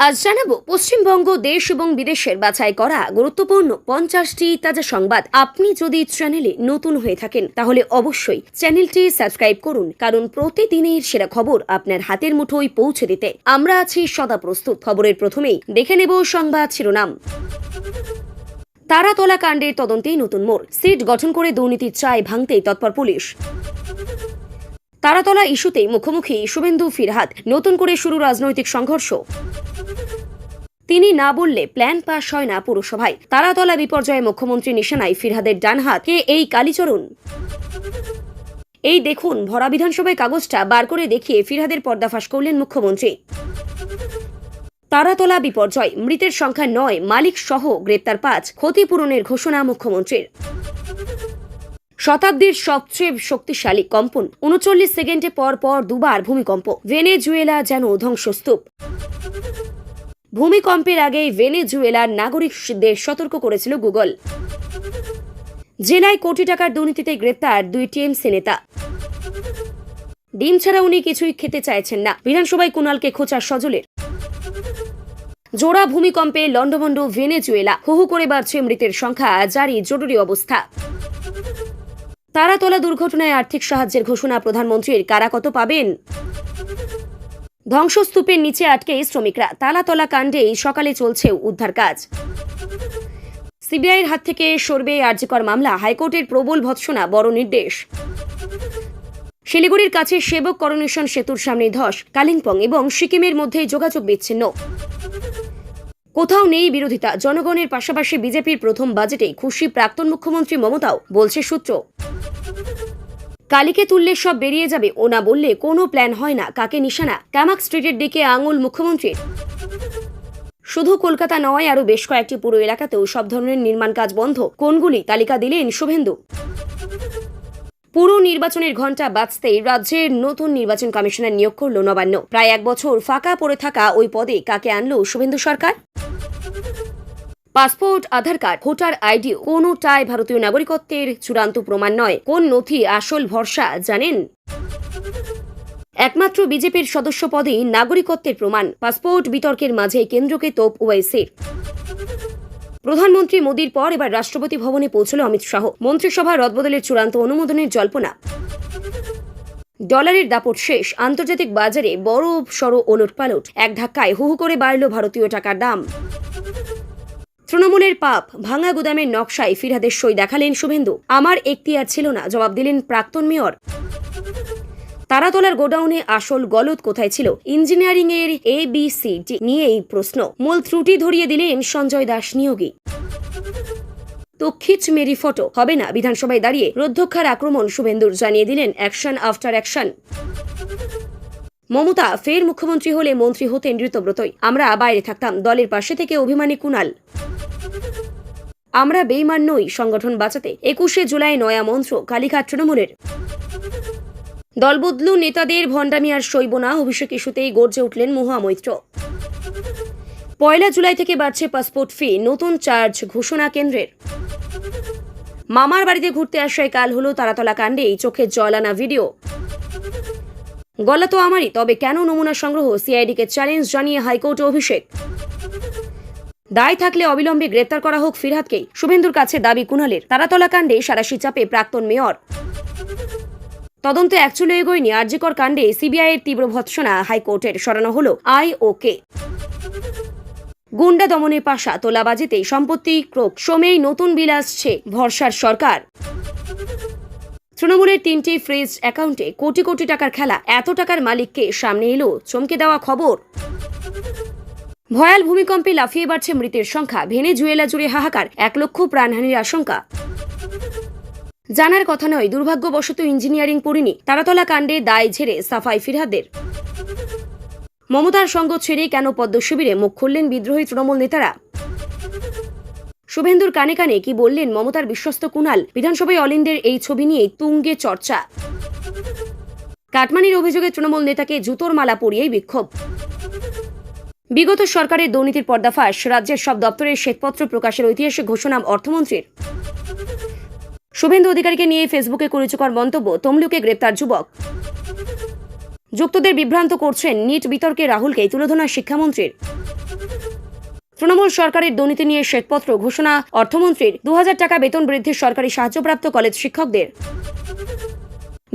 আজ জানাবো পশ্চিমবঙ্গ দেশ এবং বিদেশের বাছাই করা গুরুত্বপূর্ণ 50টি তাজা সংবাদ। আপনি যদি চ্যানেলে নতুন হয়ে থাকেন তাহলে অবশ্যই চ্যানেলটি সাবস্ক্রাইব করুন, কারণ প্রতিদিনের সেরা খবর আপনার হাতের মুঠোয় পৌঁছে দিতে আমরা আছি সদা প্রস্তুত। খবরের প্রথমেই দেখে নেব সংবাদ শিরোনাম। তারাতলা কাণ্ডের তদন্তেই নতুন মোড়, সিট গঠন করে দুর্নীতির চায় ভাঙতেই তৎপর পুলিশ। তারাতলা ইস্যুতেই মুখোমুখি শুভেন্দু ফিরহাদ, নতুন করে শুরু রাজনৈতিক সংঘর্ষ। তিনি না বললে প্ল্যান পাস হয় না পুরসভায়, তারাতলা বিপর্যয়ে মুখ্যমন্ত্রী নিশানায় ফিরহাদের ডান হাত কে এই কালীচরণ। এই দেখুন, ভরা বিধানসভায় কাগজটা বার করে দেখিয়ে ফিরহাদের পর্দাফাশ করলেন মুখ্যমন্ত্রী। তারাতলা বিপর্যয়, মৃতের সংখ্যা 9, মালিক সহ গ্রেপ্তার 5, ক্ষতিপূরণের ঘোষণা মুখ্যমন্ত্রীর। শতাব্দীর সবচেয়ে শক্তিশালী কম্পন, 39 সেকেন্ডে পর পর দুবার ভূমিকম্প, ভেনেজুয়েলা যেন ধ্বংসস্তূপ। ভূমিকম্পের আগেই ভেনেজুয়েলার নাগরিকদের সতর্ক করেছিল গুগল। জেলায় কোটি টাকার দুর্নীতিতে গ্রেপ্তার 2 টিএমসি নেতা। ডিম ছাড়া উনি কিছুই খেতে চাইছেন না, বিধানসভায় কুণালকে খোঁচা সজলের। জোড়া ভূমিকম্পে লন্ডভন্ড ভেনেজুয়েলা, হু হু করে বাড়ছে মৃতের সংখ্যা, জারি জরুরি অবস্থা। তারাতলা দুর্ঘটনায় আর্থিক সাহায্যের ঘোষণা প্রধানমন্ত্রীর, কারা কত পাবেন? ধ্বংসস্তূপের নিচে আটকে শ্রমিকরা, তারাতলা কাণ্ডেই সকালে চলছে উদ্ধার কাজ। সিবিআইয়ের হাত থেকে সরবে আরজিকর মামলা, হাইকোর্টের প্রবল ভৎসনা, বড় নির্দেশ। শিলিগুড়ির কাছে সেবক করোনেশন সেতুর সামনে ধস, কালিম্পং এবং সিকিমের মধ্যে যোগাযোগ বিচ্ছিন্ন। কোথাও নেই বিরোধিতা, জনগণের পাশাপাশি বিজেপির প্রথম বাজেটে খুশি প্রাক্তন মুখ্যমন্ত্রী মমতাও, বলছে সূত্র। কালীকে তুললে সব বেরিয়ে যাবে, ও না বললে কোনো প্ল্যান হয় না, কাকে নিশানা? ক্যামাক স্ট্রিটের দিকে আঙুল মুখ্যমন্ত্রীর। শুধু কলকাতা নয়, আরও বেশ কয়েকটি পুরো এলাকাতেও সব ধরনের নির্মাণ কাজ বন্ধ, কোনগুলি তালিকা দিলেন শুভেন্দু। পুরো নির্বাচনের ঘণ্টা বাজতেই রাজ্যের নতুন নির্বাচন কমিশনার নিয়োগ করল নবান্ন। প্রায় 1 বছর ফাঁকা পড়ে থাকা ওই পদে কাকে আনলো শুভেন্দু সরকার? পাসপোর্ট, আধার কার্ড, ভোটার আইডি কোনোটাই ভারতীয় নাগরিকত্বের চূড়ান্ত প্রমাণ নয়। কোন নথি আসল ভরসা জানেন? একমাত্র বিজেপির সদস্য পদেই নাগরিকত্বের প্রমাণ। পাসপোর্ট বিতর্কের মাঝে কেন্দ্রকে তোপ ওয়াইসির। প্রধানমন্ত্রী মোদীর পর এবার রাষ্ট্রপতি ভবনে পৌঁছল অমিত শাহ। মন্ত্রিসভা রদবদলের চূড়ান্ত অনুমোদনের জল্পনা। ডলারের দাপট শেষ, আন্তর্জাতিক বাজারে বড় সড় ওলটপালট, এক ধাক্কায় হু হু করে বাড়ল ভারতীয় টাকার দাম। তৃণমূলের পাপ, ভাঙা গুদামের নকশায় ফিরহাদের সই দেখালেন শুভেন্দু। আমার এখতিয়ার ছিল না, জবাব দিলেন প্রাক্তন মেয়র। তারাতলার গোডাউনে আসল গলদ কোথায় ছিল? ইঞ্জিনিয়ারিং এর ABCD নিয়েই প্রশ্ন, মূল ত্রুটি ধরিয়ে দিলেন সঞ্জয় দাস নিয়োগী। তো খিচ মেরি ফটো হবে না, বিধানসভায় দাঁড়িয়ে রোদ্ধক্ষার আক্রমণ শুভেন্দুর, জানিয়ে দিলেন অ্যাকশন আফটার অ্যাকশন। মমতা ফের মুখ্যমন্ত্রী হলে মন্ত্রী হতেন ঋতব্রতই, আমরা বাইরে থাকতাম, দলের পাশে থেকে অভিমানী কুণাল। আমরা বেইমান নই, সংগঠন বাঁচাতে 21শে জুলাই নয়া মন্ত্র কালীঘাট তৃণমূলের। দলবদলু নেতাদের ভণ্ডামি আর সইব না, অভিষেক ইস্যুতেই গর্জে উঠলেন মহুয়া মৈত্র। 1 জুলাই থেকে বাড়ছে পাসপোর্ট ফি, নতুন চার্জ ঘোষণা কেন্দ্রের। মামার বাড়িতে ঘুরতে আসায় কাল হলো তারাতলা কাণ্ডেই চোখে জল আনা ভিডিও। গলা তো আমারই, তবে কেন নমুনা সংগ্রহ? সিআইডিকে চ্যালেঞ্জ জানিয়ে হাইকোর্টে অভিষেক। দায় থাকলে অবিলম্বে গ্রেপ্তার করা হোক ফিরহাদকেই, শুভেন্দুর কাছে দাবি কুণালের। তারাতলা কাণ্ডে সারাশি চাপে প্রাক্তন মেয়র। তদন্তে একচুলে এগোয়নি আরজিকর কাণ্ডে সিবিআইয়ের তীব্র ভৎসনা, হাইকোর্টের সরানো হলো IOK। গুন্ডা দমনে পাশা, তোলাবাজিতেই সম্পত্তি ক্রোক, সোমেই নতুন বিল আসছে ভরসার সরকার। তৃণমূলের 3টি ফ্রিজ অ্যাকাউন্টে কোটি কোটি টাকার খেলা, এত টাকার মালিককে সামনে এলো চমকে দেওয়া খবর। ভয়াল ভূমিকম্পে লাফিয়ে বাড়ছে মৃতের সংখ্যা, ভেনেজুয়েলা জুড়ে হাহাকার, 1 লক্ষ প্রাণহানির আশঙ্কা। জানার কথা নয়, দুর্ভাগ্যবশত ইঞ্জিনিয়ারিং পড়িনি, তারাতলা কাণ্ডে দায় ঝেড়ে সাফাই ফিরহাদের। মমতার সঙ্গ ছেড়ে কেন পদ্ম শিবিরে মুখ খুললেন বিদ্রোহী তৃণমূল নেতারা? শুভেন্দুর কানে কানে কি বললেন মমতার বিশ্বস্ত কুণাল? বিধানসভায় অলিন্দের এই ছবি নিয়ে তুঙ্গে চর্চা। কাটমানির অভিযোগে তৃণমূল নেতাকে জুতোর মালা পরিয়েই বিক্ষোভ। বিগত সরকারের দুর্নীতির পর্দাফাশ, রাজ্যের সব দপ্তরের শ্বেতপত্র প্রকাশের ঐতিহাসিক ঘোষণা অর্থমন্ত্রীর। শুভেন্দু অধিকারীকে নিয়ে ফেসবুকে কুরুচিকর মন্তব্য, তমলুকে গ্রেপ্তার যুবক। যুক্তদের বিভ্রান্ত করছেন, নিট বিতর্কে রাহুলকে তুলে ধরা শিক্ষামন্ত্রীর। তৃণমূল সরকারের দুর্নীতি নিয়ে শ্বেতপত্র ঘোষণা অর্থমন্ত্রীর 2000 টাকা বেতন বৃদ্ধির সরকারি সাহায্যপ্রাপ্ত কলেজ শিক্ষকদের।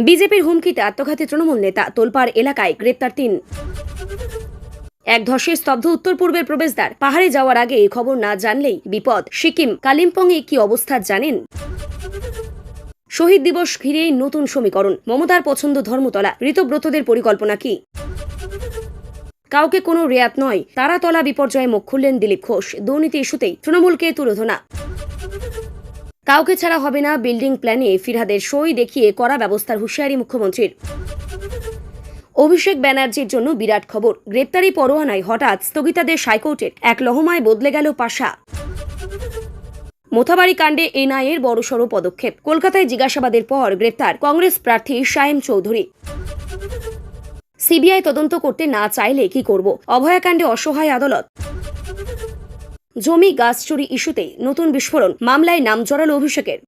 বিজেপির হুমকিতে আত্মঘাতী তৃণমূল নেতা, তোলপাড় এলাকায় গ্রেপ্তার 3। এক ধসে স্তব্ধ উত্তর পূর্বের প্রবেশদ্বার, পাহাড়ে যাওয়ার আগে এই খবর না জানলেই বিপদ। সিকিম কালিম্পংয়ে কি অবস্থা জানেন? শহীদ দিবস ঘিরেই নতুন সমীকরণ, মমতার পছন্দ ধর্মতলা, ঋতব্রতদের পরিকল্পনা কি? কাউকে কোনো রেয়াত নয়, তারাতলা বিপর্যয়ে মুখ খুললেন দিলীপ ঘোষ, দুর্নীতি ইস্যুতেই তৃণমূলকে তুলোধনা। কাউকে ছাড়া হবে না বিল্ডিং প্ল্যানে ফিরহাদের সই দেখিয়ে কড়া ব্যবস্থার হুঁশিয়ারি মুখ্যমন্ত্রীর। অভিষেক ব্যানার্জির জন্য বিরাট খবর, গ্রেপ্তারি পরোয়ানায় হঠাৎ স্থগিতাদেশ হাইকোর্টের, এক লহমায় বদলে গেল পাশা। মোথাবাড়ি কাণ্ডে এনআইএর বড়সড় পদক্ষেপ, কলকাতায় জিজ্ঞাসাবাদের পর গ্রেপ্তার কংগ্রেস প্রার্থী শায়েম চৌধুরী। সিবিআই তদন্ত করতে না চাইলে কি করব, অভয়াকাণ্ডে অসহায় আদালত। জমি গাছ চুরি ইস্যুতে নতুন বিস্ফোরণ, মামলায় নাম জড়ালো অভিষেকের।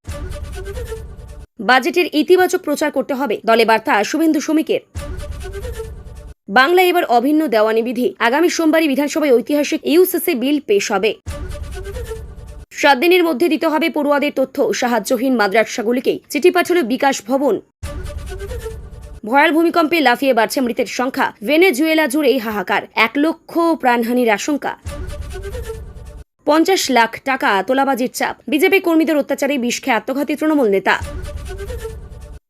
বাজেটের ইতিবাচক প্রচার করতে হবে, দলে বার্তা শুভেন্দু শমীকের। বাংলায় এবার অভিন্ন দেওয়ানি বিধি, আগামী সোমবারই বিধানসভায় ঐতিহাসিক ইউসিসি বিল পেশ হবে। 7 দিনের মধ্যে দিতে হবে পড়ুয়াদের তথ্য, সাহায্যহীন মাদ্রাসাগুলিকেই চিঠি পাঠাল বিকাশ ভবন। ভয়াল ভূমিকম্পে লাফিয়ে বাড়ছে মৃতের সংখ্যা, ভেনেজুয়েলা জুড়েই হাহাকার, 1 লক্ষ প্রাণহানির আশঙ্কা। 50 লাখ টাকা তোলাবাজির চাপ, বিজেপি কর্মীদের অত্যাচারে বিষ খেয়ে আত্মঘাতী তৃণমূল নেতা।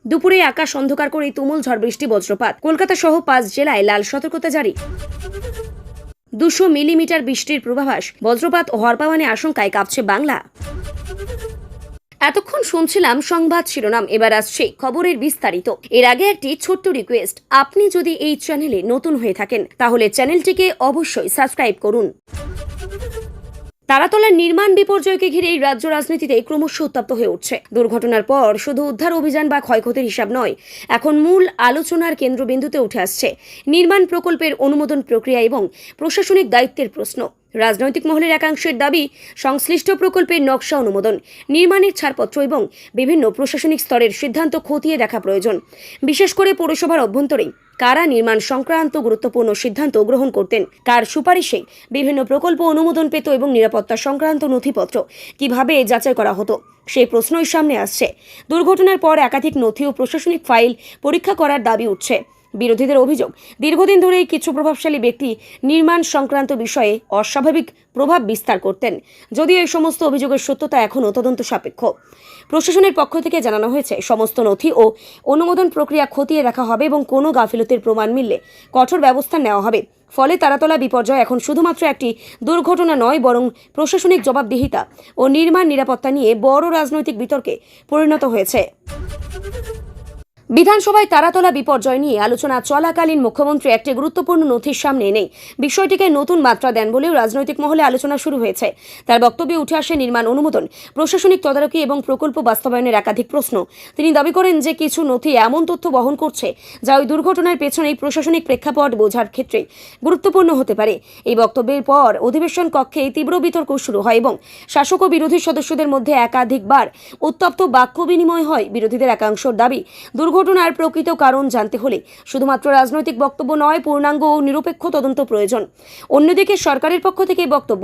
দুপুরে আকাশ অন্ধকার করে তুমুল ঝড় বৃষ্টি, বজ্রপাত, কলকাতা সহ 5 জেলায় লাল সতর্কতা জারি। 200 মিলিমিটার বৃষ্টির পূর্বাভাস, বজ্রপাত ও হরপাওয়ানে আশঙ্কায় কাঁপছে বাংলা। এতক্ষণ শুনছিলাম সংবাদ শিরোনাম, এবার আসছে খবরের বিস্তারিত। এর আগে একটি ছোট্ট রিকোয়েস্ট, আপনি যদি এই চ্যানেলে নতুন হয়ে থাকেন তাহলে চ্যানেলটিকে অবশ্যই সাবস্ক্রাইব করুন। তারাতলার নির্মাণ বিপর্যয়কে ঘিরে রাজ্য রাজনীতিতে ক্রমশ উত্তপ্ত হয়ে উঠছে। দুর্ঘটনার পর শুধু উদ্ধার অভিযান বা ক্ষয়ক্ষতির হিসাব নয়, এখন মূল আলোচনার কেন্দ্রবিন্দুতে উঠে আসছে নির্মাণ প্রকল্পের অনুমোদন প্রক্রিয়া এবং প্রশাসনিক দায়িত্বের প্রশ্ন। রাজনৈতিক মহলের একাংশের দাবি, সংশ্লিষ্ট প্রকল্পের নকশা অনুমোদন, নির্মাণের ছাড়পত্র এবং বিভিন্ন প্রশাসনিক স্তরের সিদ্ধান্ত খতিয়ে দেখা প্রয়োজন। বিশেষ করে পৌরসভার অভ্যন্তরে কারা নির্মাণ সংক্রান্ত গুরুত্বপূর্ণ সিদ্ধান্ত গ্রহণ করতেন, কার সুপারিশে বিভিন্ন প্রকল্প অনুমোদন পেত এবং নিরাপত্তা সংক্রান্ত নথিপত্র কিভাবে যাচাই করা হতো, সেই প্রশ্নই সামনে আসছে। দুর্ঘটনার পর একাধিক নথি ও প্রশাসনিক ফাইল পরীক্ষা করার দাবি উঠছে। বিরোধীদের অভিযোগ, দীর্ঘদিন ধরেই কিছু প্রভাবশালী ব্যক্তি নির্মাণ সংক্রান্ত বিষয়ে অস্বাভাবিক প্রভাব বিস্তার করতেন, যদিও এই সমস্ত অভিযোগের সত্যতা এখনও তদন্ত সাপেক্ষ। প্রশাসনের পক্ষ থেকে জানানো হয়েছে, সমস্ত নথি ও অনুমোদন প্রক্রিয়া খতিয়ে দেখা হবে এবং কোনো গাফিলতির প্রমাণ মিললে কঠোর ব্যবস্থা নেওয়া হবে। ফলে তারাতলা বিপর্যয় এখন শুধুমাত্র একটি দুর্ঘটনা নয়, বরং প্রশাসনিক জবাবদিহিতা ও নির্মাণ নিরাপত্তা নিয়ে বড় রাজনৈতিক বিতর্কে পরিণত হয়েছে। বিধানসভায় তারাতলা বিপর্যয় নিয়ে আলোচনা চলাকালীন মুখ্যমন্ত্রী একটি গুরুত্বপূর্ণ নথির সামনে এনে বিষয়টিকে নতুন মাত্রা দেন বলেও রাজনৈতিক মহলে আলোচনা শুরু হয়েছে। তার বক্তব্যে উঠে আসে নির্মাণ অনুমোদন, প্রশাসনিক তদারকি এবং প্রকল্প বাস্তবায়নের একাধিক প্রশ্ন। তিনি দাবি করেন যে কিছু নথি এমন তথ্য বহন করছে যা ওই দুর্ঘটনার পেছনেই প্রশাসনিক প্রেক্ষাপট বোঝার ক্ষেত্রে গুরুত্বপূর্ণ হতে পারে। এই বক্তব্যের পর অধিবেশন কক্ষে তীব্র বিতর্ক শুরু হয় এবং শাসক ও বিরোধী সদস্যদের মধ্যে একাধিকবার উত্তপ্ত বাক্য বিনিময় হয়। বিরোধীদের একাংশের দাবি, দুর্ঘটনার প্রকৃত কারণ জানতে হলে শুধুমাত্র রাজনৈতিক বক্তব্য নয়, পূর্ণাঙ্গ ও নিরপেক্ষ তদন্ত প্রয়োজন। অন্যদিকে সরকারের পক্ষ থেকে বক্তব্য,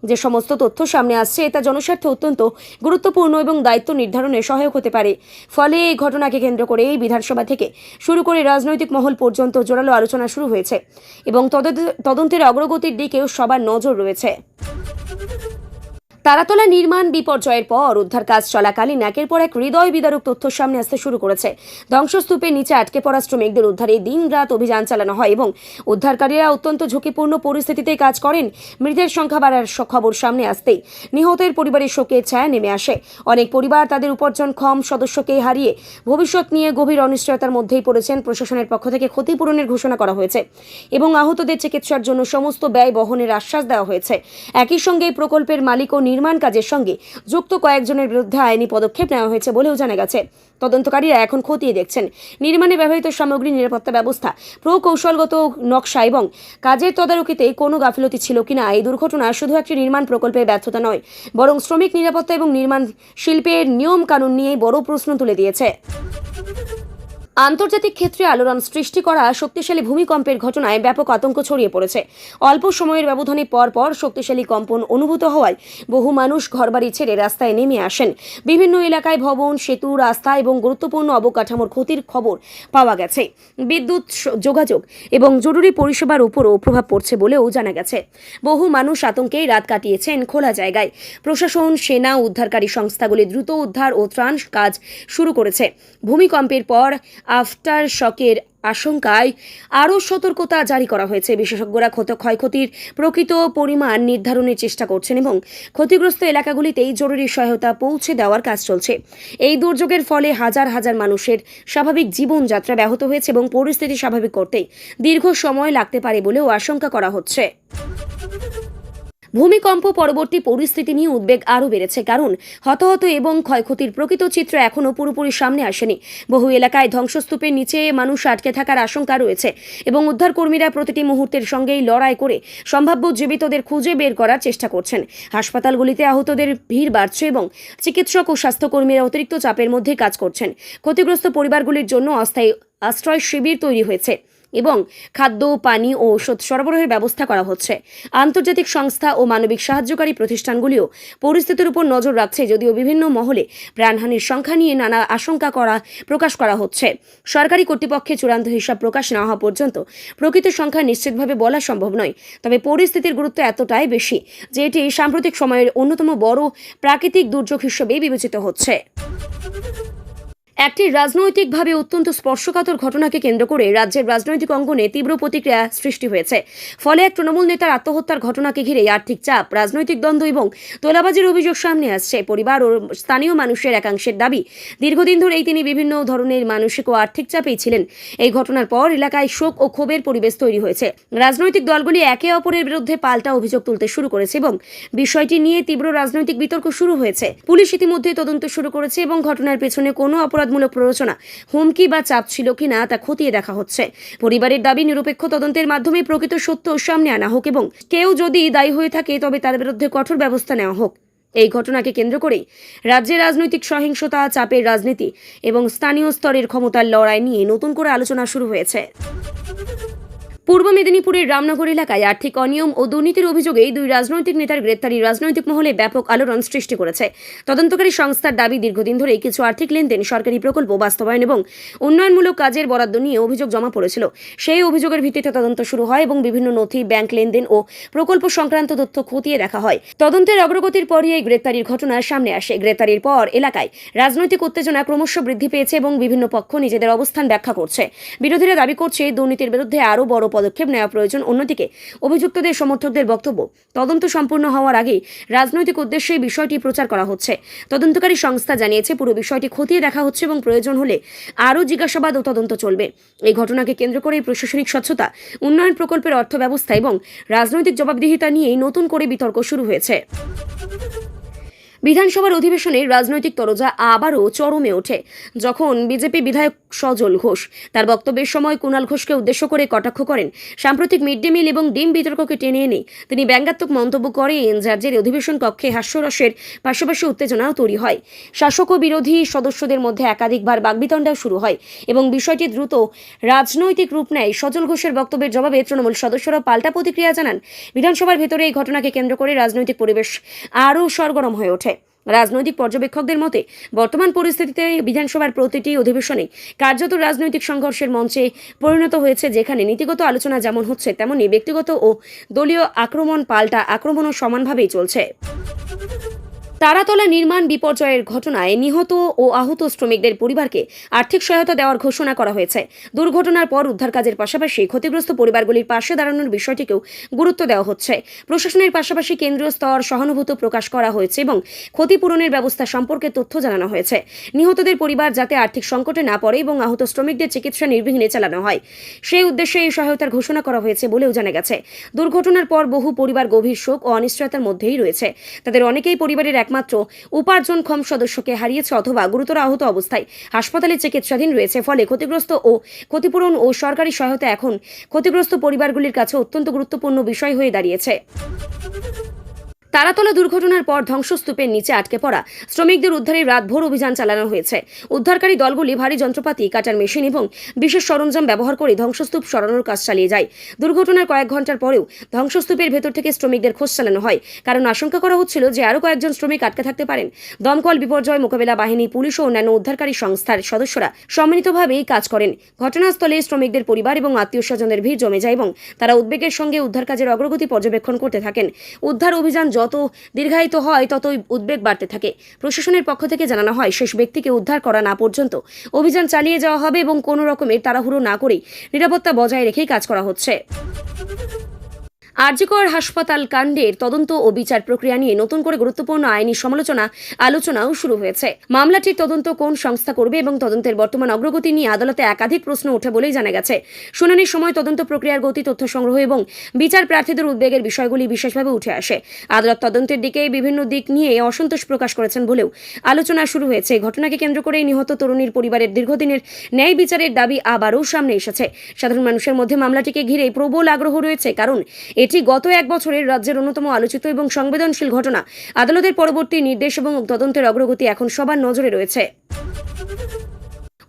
যে সমস্ত তথ্য সামনে আসছে তা জনস্বার্থে অত্যন্ত গুরুত্বপূর্ণ এবং দায়িত্ব নির্ধারণে সহায়ক হতে পারে। ফলে এই ঘটনাকে কেন্দ্র করে বিধানসভা থেকে শুরু করে রাজনৈতিক মহল পর্যন্ত জোরালো আলোচনা শুরু হয়েছে এবং তদন্তের অগ্রগতির দিকেও সবার নজর রয়েছে। তারাতলা নির্মাণ বিপর্যয়ের পর উদ্ধার কাজ চলাকালীন একের পর এক হৃদয় বিদারক তথ্য সামনে আসতে শুরু করেছে। ধ্বংসস্তূপের নিচে আটকে পড়া শ্রমিকদের উদ্ধারে দিন-রাত অভিযান চালানো হয় এবং উদ্ধারকারীরা অত্যন্ত ঝুঁকিপূর্ণ পরিস্থিতিতে কাজ করেন। মৃতের সংখ্যা বাড়ার খবর সামনে আসতেই নিহতের পরিবারের শোকের ছায়া নেমে আসে। অনেক পরিবার তাদের উপার্জনক্ষম সদস্যকে হারিয়ে ভবিষ্যৎ নিয়ে গভীর অনিশ্চয়তার মধ্যেই পড়েছেন। প্রশাসনের পক্ষ থেকে ক্ষতিপূরণের ঘোষণা করা হয়েছে এবং আহতদের চিকিৎসার জন্য সমস্ত ব্যয় বহনের আশ্বাস দেওয়া হয়েছে। একই সঙ্গে এই প্রকল্পের মালিক ও নির্মাণ কাজের সঙ্গে যুক্ত কয়েকজনের বিরুদ্ধে আইনি পদক্ষেপ নেওয়া হয়েছে বলেও জানা গেছে। তদন্তকারীরা এখন খতিয়ে দেখছেন নির্মাণে ব্যবহৃত সামগ্রী, নিরাপত্তা ব্যবস্থা, প্রকৌশলগত নকশা এবং কাজের তদারকিতে কোনো গাফিলতি ছিল কিনা। এই দুর্ঘটনা শুধু একটি নির্মাণ প্রকল্পের ব্যর্থতা নয়, বরং শ্রমিক নিরাপত্তা এবং নির্মাণ শিল্পের নিয়ম কানুন নিয়ে বড় প্রশ্ন তুলে দিয়েছে। আন্তর্জাতিক ক্ষেত্রে আলোড়ন সৃষ্টি করা শক্তিশালী ভূমিকম্পের ঘটনায় ব্যাপক আতঙ্ক ছড়িয়ে পড়েছে। অল্প সময়ের ব্যবধানে পর শক্তিশালী কম্পন অনুভূত হওয়ায় বহু মানুষ ঘরবাড়ি ছেড়ে রাস্তায় নেমে আসেন। বিভিন্ন এলাকায় ভবন, সেতু, রাস্তা এবং গুরুত্বপূর্ণ অবকাঠামোর ক্ষতির খবর পাওয়া গেছে। বিদ্যুৎ, যোগাযোগ এবং জরুরি পরিষেবার উপরও প্রভাব পড়ছে বলেও জানা গেছে। বহু মানুষ আতঙ্কে রাত কাটিয়েছেন খোলা জায়গায়। প্রশাসন, সেনা, উদ্ধারকারী সংস্থাগুলি দ্রুত উদ্ধার ও ত্রাণ কাজ শুরু করেছে। ভূমিকম্পের পর আফটার শকের আশঙ্কায় আরও সতর্কতা জারি করা হয়েছে। বিশেষজ্ঞরা ক্ষয়ক্ষতির প্রকৃত পরিমাণ নির্ধারণের চেষ্টা করছেন এবং ক্ষতিগ্রস্ত এলাকাগুলিতেই জরুরি সহায়তা পৌঁছে দেওয়ার কাজ চলছে। এই দুর্যোগের ফলে হাজার হাজার মানুষের স্বাভাবিক জীবনযাত্রা ব্যাহত হয়েছে এবং পরিস্থিতি স্বাভাবিক করতে দীর্ঘ সময় লাগতে পারে বলেও আশঙ্কা করা হচ্ছে। ভূমিকম্প পরবর্তী পরিস্থিতি নিয়ে উদ্বেগ আরও বেড়েছে, কারণ হতাহত এবং ক্ষয়ক্ষতির প্রকৃত চিত্র এখনও পুরোপুরি সামনে আসেনি। বহু এলাকায় ধ্বংসস্তূপের নিচে মানুষ আটকে থাকার আশঙ্কা রয়েছে এবং উদ্ধারকর্মীরা প্রতিটি মুহূর্তের সঙ্গেই লড়াই করে সম্ভাব্য জীবিতদের খুঁজে বের করার চেষ্টা করছেন। হাসপাতালগুলিতে আহতদের ভিড় বাড়ছে এবং চিকিৎসক ও স্বাস্থ্যকর্মীরা অতিরিক্ত চাপের মধ্যে কাজ করছেন। ক্ষতিগ্রস্ত পরিবারগুলির জন্য অস্থায়ী আশ্রয় শিবির তৈরি হয়েছে এবং খাদ্য, পানি ও ঔষধ সরবরাহের ব্যবস্থা করা হচ্ছে। আন্তর্জাতিক সংস্থা ও মানবিক সাহায্যকারী প্রতিষ্ঠানগুলিও পরিস্থিতির উপর নজর রাখছে, যদিও বিভিন্ন মহলে প্রাণহানির সংখ্যা নিয়ে নানা আশঙ্কা প্রকাশ করা হচ্ছে। সরকারি কর্তৃপক্ষে চূড়ান্ত হিসাব প্রকাশ না হওয়া পর্যন্ত প্রকৃত সংখ্যা নিশ্চিতভাবে বলা সম্ভব নয়। তবে পরিস্থিতির গুরুত্ব এতটাই বেশি যে এটি সাম্প্রতিক সময়ের অন্যতম বড় প্রাকৃতিক দুর্যোগ হিসেবে বিবেচিত হচ্ছে। একটি রাজনৈতিকভাবে অত্যন্ত স্পর্শকাতর ঘটনাকে কেন্দ্র করে রাজ্যের রাজনৈতিক অঙ্গনে তীব্র প্রতিক্রিয়া সৃষ্টি হয়েছে। ফলে এক তৃণমূল নেতার আত্মহত্যার ঘটনাকে ঘিরে আর্থিক চাপ, রাজনৈতিক দ্বন্দ্ব এবং তোলাবাজির অভিযোগ সামনে আসছে। পরিবার ও স্থানীয় মানুষের একাংশের দাবি, দীর্ঘদিন ধরেই তিনি বিভিন্ন ধরনের মানসিক ও আর্থিক চাপেই ছিলেন। এই ঘটনার পর এলাকায় শোক ও ক্ষোভের পরিবেশ তৈরি হয়েছে। রাজনৈতিক দলগুলি একে অপরের বিরুদ্ধে পাল্টা অভিযোগ তুলতে শুরু করেছে এবং বিষয়টি নিয়ে তীব্র রাজনৈতিক বিতর্ক শুরু হয়েছে। পুলিশ ইতিমধ্যে তদন্ত শুরু করেছে এবং ঘটনার পেছনে কোনো অপরাধমূলক প্ররোচনা, হুমকি বা চাপ ছিল কিনা তা খতিয়ে দেখা হচ্ছে। পরিবারের দাবি, নিরপেক্ষ তদন্তের মাধ্যমে প্রকৃত সত্য সামনে আনা হোক এবং কেউ যদি দায়ী হয়ে থাকে তবে তার বিরুদ্ধে কঠোর ব্যবস্থা নেওয়া হোক। এই ঘটনাকে কেন্দ্র করেই রাজ্যের রাজনৈতিক সহিংসতা, চাপের রাজনীতি এবং স্থানীয় স্তরের ক্ষমতার লড়াই নিয়ে নতুন করে আলোচনা শুরু হয়েছে। পূর্ব মেদিনীপুরের রামনগর এলাকায় আর্থিক অনিয়ম ও দুর্নীতির অভিযোগে দুই রাজনৈতিক নেতার গ্রেপ্তারি রাজনৈতিক মহলে ব্যাপক আলোড়ন সৃষ্টি করেছে। তদন্তকারী সংস্থার দাবি, দীর্ঘদিন ধরেই কিছু আর্থিক লেনদেন, সরকারি প্রকল্প বাস্তবায়ন এবং উন্নয়নমূলক কাজের বরাদ্দ নিয়ে অভিযোগ জমা পড়েছিল। সেই অভিযোগের ভিত্তিতে তদন্ত শুরু হয় এবং বিভিন্ন নথি, ব্যাংক লেনদেন ও প্রকল্প সংক্রান্ত তথ্য খতিয়ে দেখা হয়। তদন্তের অগ্রগতির পরই এই গ্রেপ্তারির ঘটনা সামনে আসে। গ্রেপ্তারির পর এলাকায় রাজনৈতিক উত্তেজনা ক্রমশ বৃদ্ধি পেয়েছে এবং বিভিন্ন পক্ষ নিজেদের অবস্থান ব্যাখ্যা করছে। বিরোধীরা দাবি করছে দুর্নীতির বিরুদ্ধে আরও বড় পদক্ষেপ নেওয়া প্রয়োজন। অন্যদিকে অভিযুক্তদের সমর্থকদের বক্তব্য, তদন্ত সম্পূর্ণ হওয়ার আগেই রাজনৈতিক উদ্দেশ্যে বিষয়টি প্রচার করা হচ্ছে। তদন্তকারী সংস্থা জানিয়েছে, পুরো বিষয়টি খতিয়ে দেখা হচ্ছে এবং প্রয়োজন হলে আরও জিজ্ঞাসাবাদ ও তদন্ত চলবে। এই ঘটনাকে কেন্দ্র করে প্রশাসনিক স্বচ্ছতা, উন্নয়ন প্রকল্পের অর্থ ব্যবস্থা এবং রাজনৈতিক জবাবদিহিতা নিয়েই নতুন করে বিতর্ক শুরু হয়েছে। বিধানসভার অধিবেশনে রাজনৈতিক তরজা আবারও চরমে ওঠে যখন বিজেপি বিধায়ক সজল ঘোষ তার বক্তব্যের সময় কুণাল ঘোষকে উদ্দেশ্য করে কটাক্ষ করেন। সাম্প্রতিক মিড ডে মিল এবং ডিম বিতর্ককে টেনে এনে তিনি ব্যঙ্গাত্মক মন্তব্য করেন, যার জেরে অধিবেশন কক্ষে হাস্যরসের পাশাপাশি উত্তেজনাও তৈরি হয়। শাসক ও বিরোধী সদস্যদের মধ্যে একাধিকবার বাগবিতণ্ডাও শুরু হয় এবং বিষয়টি দ্রুত রাজনৈতিক রূপ নেয়। সজল ঘোষের বক্তব্যের জবাবে তৃণমূল সদস্যরা পাল্টা প্রতিক্রিয়া জানান। বিধানসভার ভেতরে এই ঘটনাকে কেন্দ্র করে রাজনৈতিক পরিবেশ আরও সরগরম হয়ে ওঠে। রাজনৈতিক পর্যবেক্ষকদের মতে, বর্তমান পরিস্থিতিতে বিধানসভার প্রতিটি অধিবেশনে কার্যত রাজনৈতিক সংঘর্ষের মঞ্চে পরিণত হয়েছে, যেখানে নীতিগত আলোচনা যেমন হচ্ছে তেমনি ব্যক্তিগত ও দলীয় আক্রমণ, পাল্টা আক্রমণও সমানভাবেই চলছে। তারাতলা নির্মাণ বিপর্যয়ের ঘটনায় নিহত ও আহত শ্রমিকদের পরিবারকে আর্থিক সহায়তা দেওয়ার ঘোষণা করা হয়েছে। দুর্ঘটনার পর উদ্ধার কাজের পাশাপাশি ক্ষতিগ্রস্ত পরিবারগুলির পাশে দাঁড়ানোর বিষয়টিকেও গুরুত্ব দেওয়া হচ্ছে। প্রশাসনের পাশাপাশি কেন্দ্রীয় স্তর সহানুভূতি প্রকাশ করা হয়েছে এবং ক্ষতিপূরণের ব্যবস্থা সম্পর্কে তথ্য জানানো হয়েছে। নিহতদের পরিবার যাতে আর্থিক সংকটে না পড়ে এবং আহত শ্রমিকদের চিকিৎসা নির্বিঘ্নে চালানো হয়, সেই উদ্দেশ্যে এই সহায়তার ঘোষণা করা হয়েছে বলেও জানা গেছে। দুর্ঘটনার পর বহু পরিবার গভীর শোক ও অনিশ্চয়তার মধ্যেই রয়েছে। তাদের অনেকেই পরিবারের একমাত্র উপার্জনক্ষম সদস্যকে হারিয়েছে অথবা গুরুতর আহত অবস্থায় হাসপাতালে চিকিৎসাধীন রয়েছে। ফলে ক্ষতিগ্রস্ত ও ক্ষতিপূরণ ও সরকারি সহায়তা এখন ক্ষতিগ্রস্ত পরিবারগুলির কাছে অত্যন্ত গুরুত্বপূর্ণ বিষয় হয়ে দাঁড়িয়েছে। তারাতলা দুর্ঘটনার পর ধ্বংসস্তূপের নিচে আটকে পড়া শ্রমিকদের উদ্ধারে রাতভর অভিযান চালানো হয়েছে। উদ্ধারকারী দলগুলি ভারী যন্ত্রপাতি, কাটার মেশিন এবং বিশেষ সরঞ্জাম ব্যবহার করে ধ্বংসস্তূপ সরানোর কাজ চালিয়ে যায়। দুর্ঘটনার কয়েক ঘন্টার পরেও ধ্বংসস্তূপের ভেতর থেকে শ্রমিকদের খোঁজ চালানো হয়, কারণ আশঙ্কা করা হচ্ছিল যে আরও কয়েকজন শ্রমিক আটকে থাকতে পারেন। দমকল, বিপর্যয় মোকাবিলা বাহিনী, পুলিশ ও অন্যান্য উদ্ধারকারী সংস্থার সদস্যরা সম্মিলিতভাবে কাজ করেন। ঘটনাস্থলে শ্রমিকদের পরিবার এবং আত্মীয় স্বজনদের ভিড় জমে যায় এবং তারা উদ্বেগের সঙ্গে উদ্ধার কাজের অগ্রগতি পর্যবেক্ষণ করতে থাকেন। উদ্ধার অভিযান যত দীর্ঘায়িত হয় ততই উদ্বেগ বাড়তে থাকে। প্রশাসনের পক্ষ থেকে জানানো হয়, শেষ ব্যক্তিকে উদ্ধার করা না পর্যন্ত অভিযান চালিয়ে যাওয়া হবে এবং কোনো রকমের তাড়াহুড়ো না করেই নিরাপত্তা বজায় রেখেই কাজ করা হচ্ছে। আরজিকর হাসপাতাল কাণ্ডের তদন্ত ও বিচার প্রক্রিয়া নিয়ে নতুন করে গুরুত্বপূর্ণ আইনি আলোচনাও শুরু হয়েছে। মামলাটির তদন্ত কোন সংস্থা করবে এবং তদন্তের বর্তমান অগ্রগতি নিয়ে আদালতে একাধিক প্রশ্ন ওঠে বলেই জানা গেছে। শুনানির সময় তদন্ত প্রক্রিয়ার গতি, তথ্য সংগ্রহ এবং বিচার প্রার্থীদের উদ্বেগের বিষয়গুলি বিশেষভাবে উঠে আসে। আদালত তদন্তের দিকে বিভিন্ন দিক নিয়ে অসন্তোষ প্রকাশ করেছেন বলেও আলোচনা শুরু হয়েছে। ঘটনাকে কেন্দ্র করে নিহত তরুণীর পরিবারের দীর্ঘদিনের ন্যায় বিচারের দাবি আবারও সামনে এসেছে। সাধারণ মানুষের মধ্যে মামলাটিকে ঘিরে প্রবল আগ্রহ রয়েছে, কারণ এটি গত এক বছরের রাজ্যের অন্যতম আলোচিত এবং সংবেদনশীল ঘটনা। আদালতের পরবর্তী নির্দেশ এবং তদন্তের অগ্রগতি এখন সবার নজরে রয়েছে।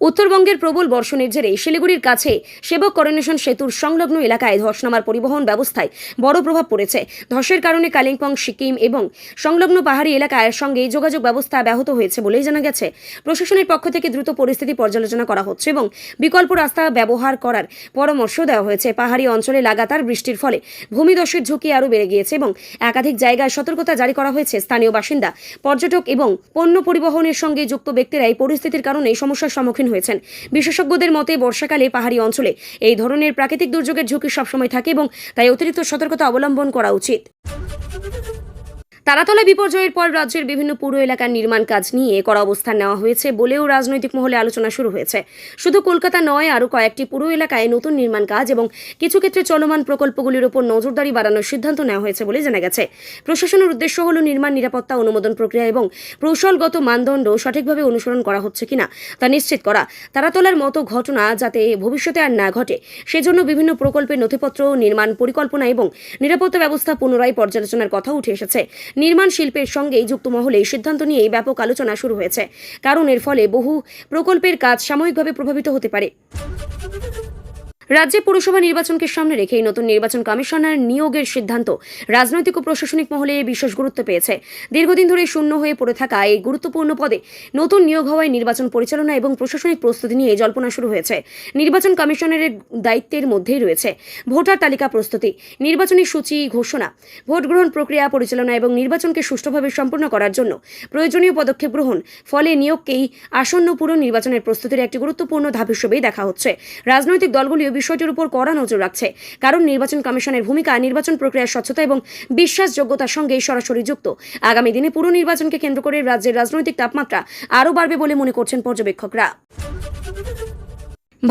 উত্তরবঙ্গের প্রবল বর্ষণের জেরে শিলিগুড়ির কাছে সেবক করোনেশন সেতুর সংলগ্ন এলাকায় ধস নামার পরিবহন ব্যবস্থায় বড় প্রভাব পড়েছে। ধসের কারণে কালিম্পং, সিকিম এবং সংলগ্ন পাহাড়ি এলাকার সঙ্গে যোগাযোগ ব্যবস্থা ব্যাহত হয়েছে বলেই জানা গেছে। প্রশাসনের পক্ষ থেকে দ্রুত পরিস্থিতি পর্যালোচনা করা হচ্ছে এবং বিকল্প রাস্তা ব্যবহার করার পরামর্শ দেওয়া হয়েছে। পাহাড়ি অঞ্চলে লাগাতার বৃষ্টির ফলে ভূমিধসের ঝুঁকি আরও বেড়ে গিয়েছে এবং একাধিক জায়গায় সতর্কতা জারি করা হয়েছে। স্থানীয় বাসিন্দা, পর্যটক এবং পণ্য পরিবহনের সঙ্গে যুক্ত ব্যক্তিরা এই পরিস্থিতির কারণে সমস্যার সম্মুখীন হয়েছেন। বিশেষজ্ঞদের মতে বর্ষাকালে পাহাড়ি অঞ্চলে এই ধরনের প্রাকৃতিক দুর্যোগের ঝুঁকি সবসময় থাকে এবং তাই অতিরিক্ত সতর্কতা অবলম্বন করা উচিত। তারাতলা বিপর্যয়ের পর রাজ্যের বিভিন্ন পুর এলাকার নির্মাণ কাজ নিয়ে কড়া অবস্থান নেওয়া হয়েছে বলেও রাজনৈতিক মহলে আলোচনা শুরু হয়েছে। শুধু কলকাতা নয়, আরও কয়েকটি পুর এলাকায় নতুন নির্মাণ কাজ এবং কিছু ক্ষেত্রে চলমান প্রকল্পগুলির উপর নজরদারি বাড়ানোর সিদ্ধান্ত নেওয়া হয়েছে বলে জানা গেছে। প্রশাসনের উদ্দেশ্য হল নির্মাণ নিরাপত্তা, অনুমোদন প্রক্রিয়া এবং কৌশলগত মানদণ্ড সঠিকভাবে অনুসরণ করা হচ্ছে কিনা তা নিশ্চিত করা। তারাতলার মতো ঘটনা যাতে ভবিষ্যতে আর না ঘটে সেজন্য বিভিন্ন প্রকল্পের নথিপত্র, নির্মাণ পরিকল্পনা এবং নিরাপত্তা ব্যবস্থা পুনরায় পর্যালোচনার কথা উঠে এসেছে। নির্মাণ শিল্পের সঙ্গে যুক্ত মহলে সিদ্ধান্ত নিয়ে ব্যাপক আলোচনা শুরু হয়েছে, কারণ এর ফলে বহু প্রকল্পের কাজ সাময়িকভাবে প্রভাবিত হতে পারে। রাজ্যে পৌরসভা নির্বাচনকে সামনে রেখে নতুন নির্বাচন কমিশনার নিয়োগের সিদ্ধান্ত রাজনৈতিক ও প্রশাসনিক মহলে বিশেষ গুরুত্ব পেয়েছে। দীর্ঘদিন ধরে শূন্য হয়ে পড়ে থাকা এই গুরুত্বপূর্ণ পদে নতুন নিয়োগ হওয়ায় নির্বাচন পরিচালনা এবং প্রশাসনিক প্রস্তুতি নিয়ে জল্পনা শুরু হয়েছে। নির্বাচন কমিশনারের দায়িত্বের মধ্যেই রয়েছে ভোটার তালিকা প্রস্তুতি, নির্বাচনী সূচি ঘোষণা, ভোট গ্রহণ প্রক্রিয়া পরিচালনা এবং নির্বাচনকে সুষ্ঠুভাবে সম্পন্ন করার জন্য প্রয়োজনীয় পদক্ষেপ গ্রহণ। ফলে নিয়োগকেই আসন্ন পুর নির্বাচনের প্রস্তুতির একটি গুরুত্বপূর্ণ ধাপ হিসেবেই দেখা হচ্ছে। রাজনৈতিক দলগুলিও বিষয়টির উপর কড়া নজর রাখছে, কারণ নির্বাচন কমিশনের ভূমিকা নির্বাচন প্রক্রিয়ার স্বচ্ছতা এবং বিশ্বাসযোগ্যতার সঙ্গে সরাসরি যুক্ত। আগামী দিনে পুর নির্বাচনকে কেন্দ্র করে রাজ্যের রাজনৈতিক তাপমাত্রা আরও বাড়বে বলে মনে করছেন পর্যবেক্ষকরা।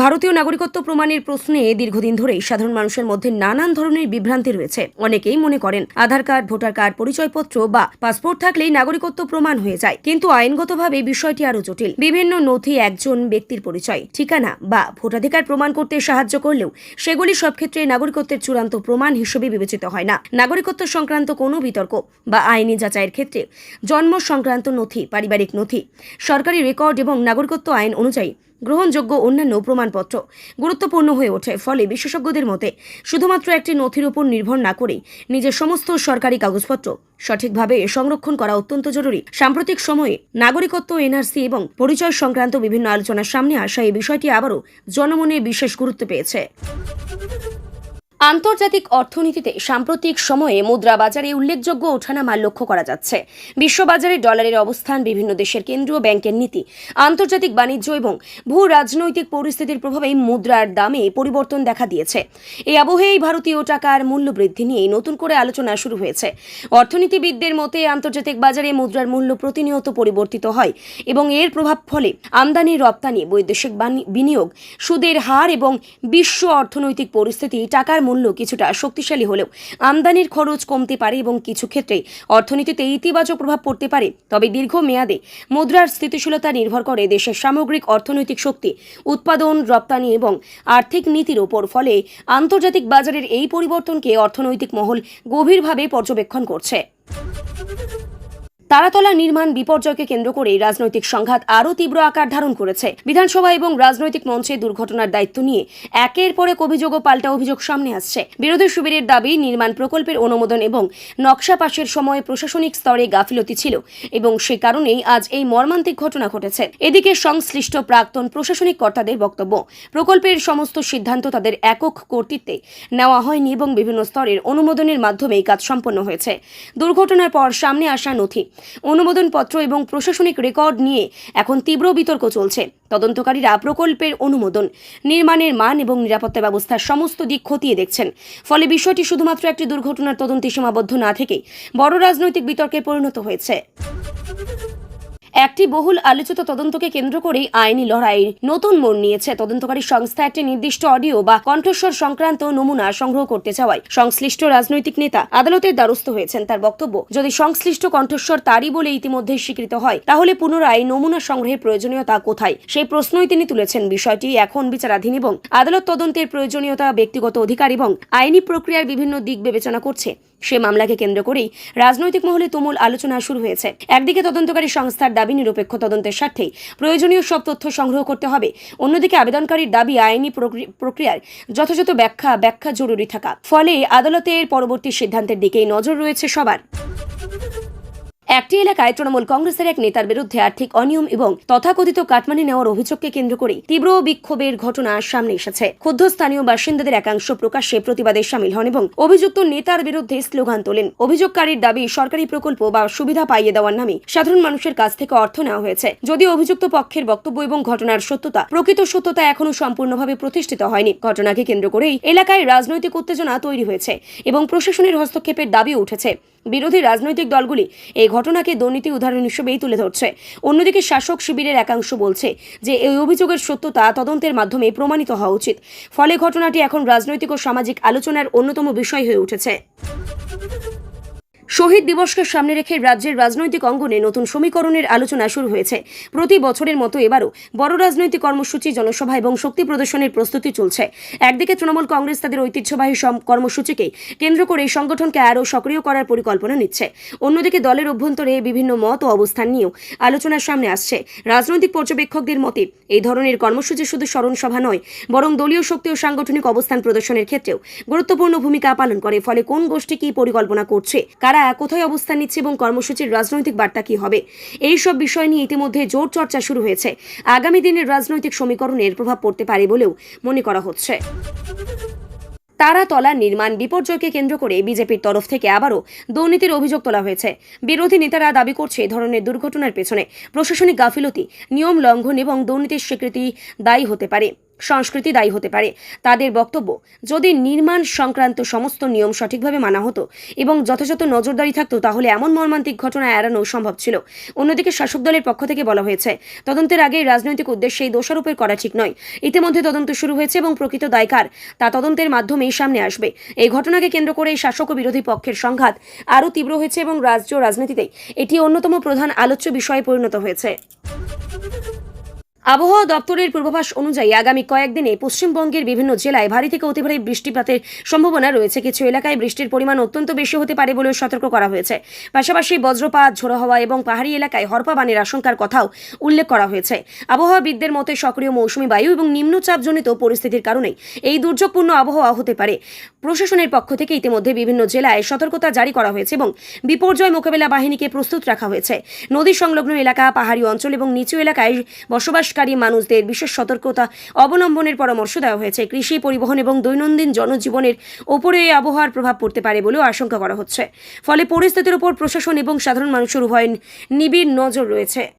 ভারতীয় নাগরিকত্ব প্রমাণের প্রশ্নে দীর্ঘদিন ধরেই সাধারণ মানুষের মধ্যে নানান ধরনের বিভ্রান্তি রয়েছে। অনেকেই মনে করেন আধার কার্ড, ভোটার কার্ড, পরিচয়পত্র বা পাসপোর্ট থাকলেই নাগরিকত্ব প্রমাণ হয়ে যায়, কিন্তু আইনগতভাবে বিষয়টি আরও জটিল। বিভিন্ন নথি একজন ব্যক্তির পরিচয়, ঠিকানা বা ভোটাধিকার প্রমাণ করতে সাহায্য করলেও সেগুলি সব ক্ষেত্রে নাগরিকত্বের চূড়ান্ত প্রমাণ হিসেবে বিবেচিত হয় না। নাগরিকত্ব সংক্রান্ত কোনো বিতর্ক বা আইনি যাচাইয়ের ক্ষেত্রে জন্ম সংক্রান্ত নথি, পারিবারিক নথি, সরকারি রেকর্ড এবং নাগরিকত্ব আইন অনুযায়ী গ্রহণযোগ্য অন্যান্য প্রমাণপত্র গুরুত্বপূর্ণ হয়ে ওঠে। ফলে বিশেষজ্ঞদের মতে শুধুমাত্র একটি নথির উপর নির্ভর না করে নিজের সমস্ত সরকারি কাগজপত্র সঠিকভাবে সংরক্ষণ করা অত্যন্ত জরুরি। সাম্প্রতিক সময়ে নাগরিকত্ব, এনআরসি এবং পরিচয় সংক্রান্ত বিভিন্ন আলোচনার সামনে আসা এই বিষয়টি আবারও জনমনে বিশেষ গুরুত্ব পেয়েছে। আন্তর্জাতিক অর্থনীতিতে সাম্প্রতিক সময়ে মুদ্রা বাজারে উল্লেখযোগ্য ওঠানামা লক্ষ্য করা যাচ্ছে। বিশ্ববাজারে ডলারের অবস্থান, বিভিন্ন দেশের কেন্দ্রীয় ব্যাংকের নীতি, আন্তর্জাতিক বাণিজ্য এবং ভূ রাজনৈতিক পরিস্থিতির প্রভাবে মুদ্রার দামে পরিবর্তন দেখা দিয়েছে। এই আবহেই ভারতীয় টাকার মূল্য বৃদ্ধি নিয়ে নতুন করে আলোচনা শুরু হয়েছে। অর্থনীতিবিদদের মতে আন্তর্জাতিক বাজারে মুদ্রার মূল্য প্রতিনিয়ত পরিবর্তিত হয় এবং এর প্রভাব ফলে আমদানি, রপ্তানি, বৈদেশিক বিনিয়োগ, সুদের হার এবং বিশ্ব অর্থনৈতিক পরিস্থিতি টাকার মূল্য কিছুটা শক্তিশালী হলেও আমদানির খরচ কমতে পারে এবং কিছু ক্ষেত্রে অর্থনীতিতে ইতিবাচক প্রভাব পড়তে পারে। তবে দীর্ঘমেয়াদে মুদ্রার স্থিতিশীলতা নির্ভর করে দেশের সামগ্রিক অর্থনৈতিক শক্তি, উৎপাদন, রপ্তানি এবং আর্থিক নীতির ওপর। ফলে আন্তর্জাতিক বাজারের এই পরিবর্তনকে অর্থনৈতিক মহল গভীরভাবে পর্যবেক্ষণ করছে। তারাতলা নির্মাণ বিপর্যয়কে কেন্দ্র করে রাজনৈতিক সংঘাত আরও তীব্র আকার ধারণ করেছে। বিধানসভা এবং রাজনৈতিক মঞ্চে দুর্ঘটনার দায়িত্ব নিয়ে একের পর এক অভিযোগ ও পাল্টা অভিযোগ সামনে আসছে। বিরোধী শিবিরের দাবি, নির্মাণ প্রকল্পের অনুমোদন এবং নকশা পাশের সময় প্রশাসনিক স্তরে গাফিলতি ছিল এবং সে কারণেই আজ এই মর্মান্তিক ঘটনা ঘটেছে। এদিকে সংশ্লিষ্ট প্রাক্তন প্রশাসনিক কর্তাদের বক্তব্য, প্রকল্পের সমস্ত সিদ্ধান্ত তাদের একক কর্তৃত্বে নেওয়া হয়নি এবং বিভিন্ন স্তরের অনুমোদনের মাধ্যমেই কাজ সম্পন্ন হয়েছে। দুর্ঘটনার পর সামনে আসা নথি, অনুমোদনপত্র এবং প্রশাসনিক রেকর্ড নিয়ে এখন তীব্র বিতর্ক চলছে। তদন্তকারীরা প্রকল্পের অনুমোদন, নির্মাণের মান এবং নিরাপত্তা ব্যবস্থার সমস্ত দিক খতিয়ে দেখছেন। ফলে বিষয়টি শুধুমাত্র একটি দুর্ঘটনার তদন্তে সীমাবদ্ধ না থেকে বড় রাজনৈতিক বিতর্কে পরিণত হয়েছে। একটি বহুল আলোচিত তদন্তকে কেন্দ্র করেই আইনি লড়াই নতুন মোড় নিয়েছে। তদন্তকারী সংস্থা একটি নির্দিষ্ট অডিও বা কণ্ঠস্বর সংক্রান্ত নমুনা সংগ্রহ করতে চাওয়ায় সংশ্লিষ্ট রাজনৈতিক নেতা আদালতের দ্বারস্থ হয়েছেন। তার বক্তব্য, যদি সংশ্লিষ্ট কণ্ঠস্বর তারই বলে ইতিমধ্যে স্বীকৃত হয়, তাহলে পুনরায় নমুনা সংগ্রহের প্রয়োজনীয়তা কোথায়, সেই প্রশ্নই তিনি তুলেছেন। বিষয়টি এখন বিচারাধীন এবং আদালত তদন্তের প্রয়োজনীয়তা, ব্যক্তিগত অধিকার এবং আইনি প্রক্রিয়ার বিভিন্ন দিক বিবেচনা করছে। সে মামলাকে কেন্দ্র করেই রাজনৈতিক মহলে তুমুল আলোচনা শুরু হয়েছে। একদিকে তদন্তকারী সংস্থার দাবি, নিরপেক্ষ তদন্তের স্বার্থেই প্রয়োজনীয় সব তথ্য সংগ্রহ করতে হবে। অন্যদিকে আবেদনকারীর দাবি, আইনি প্রক্রিয়ার যথাযথ ব্যাখ্যা জরুরি থাকা। ফলে আদালতের পরবর্তী সিদ্ধান্তের দিকেই নজর রয়েছে সবার। একটি এলাকায় তৃণমূল কংগ্রেসের এক নেতার বিরুদ্ধে আর্থিক অনিয়ম এবং তথাকথিত কাটমানি নেওয়ার অভিযোগকে কেন্দ্র করে তীব্র বিক্ষোভের ঘটনা সামনে এসেছে। ক্ষুব্ধ স্থানীয় বাসিন্দাদের একাংশ প্রকাশ্যে প্রতিবাদে সামিল হন এবং অভিযুক্ত নেতার বিরুদ্ধে স্লোগান তোলেন। অভিযোগকারীর দাবি, সরকারি প্রকল্প বা সুবিধা পাইয়ে দেওয়ার নামে সাধারণ মানুষের কাছ থেকে অর্থ নেওয়া হয়েছে। যদিও অভিযুক্ত পক্ষের বক্তব্য এবং ঘটনার প্রকৃত সত্যতা এখনো সম্পূর্ণভাবে প্রতিষ্ঠিত হয়নি। ঘটনাকে কেন্দ্র করেই এলাকায় রাজনৈতিক উত্তেজনা তৈরি হয়েছে এবং প্রশাসনের হস্তক্ষেপের দাবিও উঠেছে। বিরোধী রাজনৈতিক দলগুলি এই ঘটনাকে দুর্নীতি উদাহরণ হিসেবেই তুলে ধরছে। অন্যদিকে শাসক শিবিরের একাংশ বলছে যে এই অভিযোগের সত্যতা তদন্তের মাধ্যমে প্রমাণিত হওয়া উচিত। ফলে ঘটনাটি এখন রাজনৈতিক ও সামাজিক আলোচনার অন্যতম বিষয় হয়ে উঠেছে। শহীদ দিবসকে সামনে রেখে রাজ্যের রাজনৈতিক অঙ্গনে নতুন সমীকরণের আলোচনা শুরু হয়েছে। প্রতি বছরের মতো এবারও বড় রাজনৈতিক কর্মসূচি, জনসভা এবং শক্তি প্রদর্শনের প্রস্তুতি চলছে। একদিকে তৃণমূল কংগ্রেস তাদের ঐতিহ্যবাহী কর্মসূচিকে কেন্দ্র করে সংগঠনকে আরও সক্রিয় করার পরিকল্পনা নিচ্ছে। অন্যদিকে দলের অভ্যন্তরে বিভিন্ন মত ও অবস্থান নিয়েও আলোচনার সামনে আসছে। রাজনৈতিক পর্যবেক্ষকদের মতে এই ধরনের কর্মসূচি শুধু স্মরণ সভা নয়, বরং দলীয় শক্তি ও সাংগঠনিক অবস্থান প্রদর্শনের ক্ষেত্রেও গুরুত্বপূর্ণ ভূমিকা পালন করে। ফলে কোন গোষ্ঠী কি পরিকল্পনা করছে, কারা কোথায় অবস্থান নিচ্ছে এবং কর্মসূচির রাজনৈতিক বার্তা কি হবে, এই সব বিষয় নিয়ে ইতিমধ্যে জোর চর্চা শুরু হয়েছে। আগামী দিনের রাজনৈতিক সমীকরণের প্রভাব পড়তে পারে বলেও মনে করা হচ্ছে। তারাতলা নির্মাণ বিপর্যয়কে কেন্দ্র করে বিজেপির তরফ থেকে আবারও দুর্নীতির অভিযোগ তোলা হয়েছে। বিরোধী নেতারা দাবি করছে এই ধরনের দুর্ঘটনার পেছনে প্রশাসনিক গাফিলতি, নিয়ম লঙ্ঘন এবং দুর্নীতির সংস্কৃতি দায়ী হতে পারে। তাদের বক্তব্য, যদি নির্মাণ সংক্রান্ত সমস্ত নিয়ম সঠিকভাবে মানা হতো এবং যথাযথ নজরদারি থাকতো, তাহলে এমন মর্মান্তিক ঘটনা এড়ানো সম্ভব ছিল। অন্যদিকে শাসক দলের পক্ষ থেকে বলা হয়েছে, তদন্তের আগে রাজনৈতিক উদ্দেশ্যে এই দোষারোপের করা ঠিক নয়। ইতিমধ্যে তদন্ত শুরু হয়েছে এবং প্রকৃত দায়কার তা তদন্তের মাধ্যমেই সামনে আসবে। এই ঘটনাকে কেন্দ্র করে শাসক ও বিরোধী পক্ষের সংঘাত আরও তীব্র হয়েছে এবং রাজ্য রাজনীতিতে এটি অন্যতম প্রধান আলোচ্য বিষয়ে পরিণত হয়েছে। আবহাওয়া দপ্তরের পূর্বাভাস অনুযায়ী আগামী কয়েকদিনে পশ্চিমবঙ্গের বিভিন্ন জেলায় ভারী থেকে অতি ভারী বৃষ্টিপাতের সম্ভাবনা রয়েছে। কিছু এলাকায় বৃষ্টির পরিমাণ অত্যন্ত বেশি হতে পারে বলেও সতর্ক করা হয়েছে। পাশাপাশি বজ্রপাত, ঝোড়ো হাওয়া এবং পাহাড়ি এলাকায় হরপাবানের আশঙ্কার কথাও উল্লেখ করা হয়েছে। আবহাওয়াবিদদের মতে সক্রিয় মৌসুমী বায়ু এবং নিম্নচাপজনিত পরিস্থিতির কারণেই এই দুর্যোগপূর্ণ আবহাওয়া হতে পারে। প্রশাসনের পক্ষ থেকে ইতিমধ্যে বিভিন্ন জেলায় সতর্কতা জারি করা হয়েছে এবং বিপর্যয় মোকাবেলা বাহিনীকে প্রস্তুত রাখা হয়েছে। নদী সংলগ্ন এলাকা, পাহাড়ি অঞ্চল এবং নিচু এলাকায় বসবাসকারী মানুষদের বিশেষ সতর্কতা অবলম্বনের পরামর্শ দেওয়া হয়েছে। কৃষি, পরিবহন এবং দৈনন্দিন জনজীবনের ওপরে এই আবহাওয়ার প্রভাব পড়তে পারে বলেও আশঙ্কা করা হচ্ছে। ফলে পরিস্থিতির উপর প্রশাসন এবং সাধারণ মানুষের উভয় নিবিড় নজর রয়েছে।